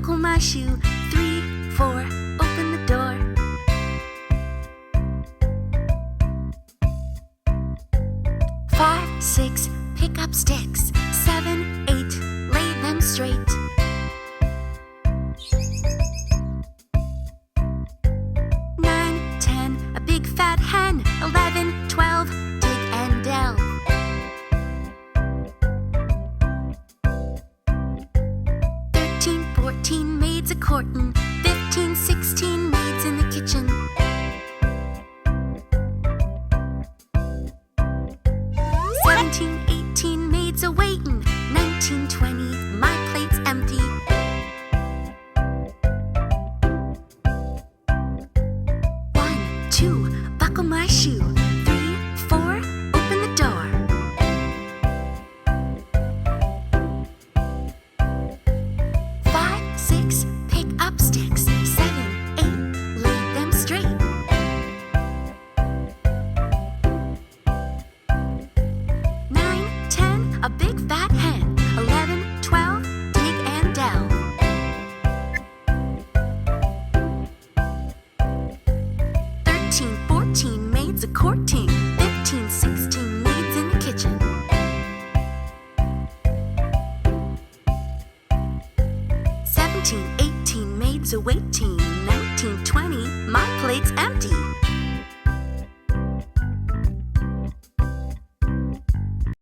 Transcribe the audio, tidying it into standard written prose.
buckle my shoe. 3, 4, open the door. 5, 6, pick up sticks. 7, 8, lay them straight. 9, 10, a big fat hen. 11, 12, dig and delve. 13, 14, maids a-courtin'. 15, 16, maids in the kitchen. 17, 18, maids a-waitin'. 19, 20, my plate's empty. 1, 2, buckle my shoe. 3, 4, open the door. 5, 6, pick up sticks. 7, 8, lay them straight. 9, 10, a big fat hen. 11, 12, dig and delve. 13, 14, maids a-courting. 15, 16, maids in the kitchen. 17, 18, maids a-waiting. 19, 20, my plate's empty.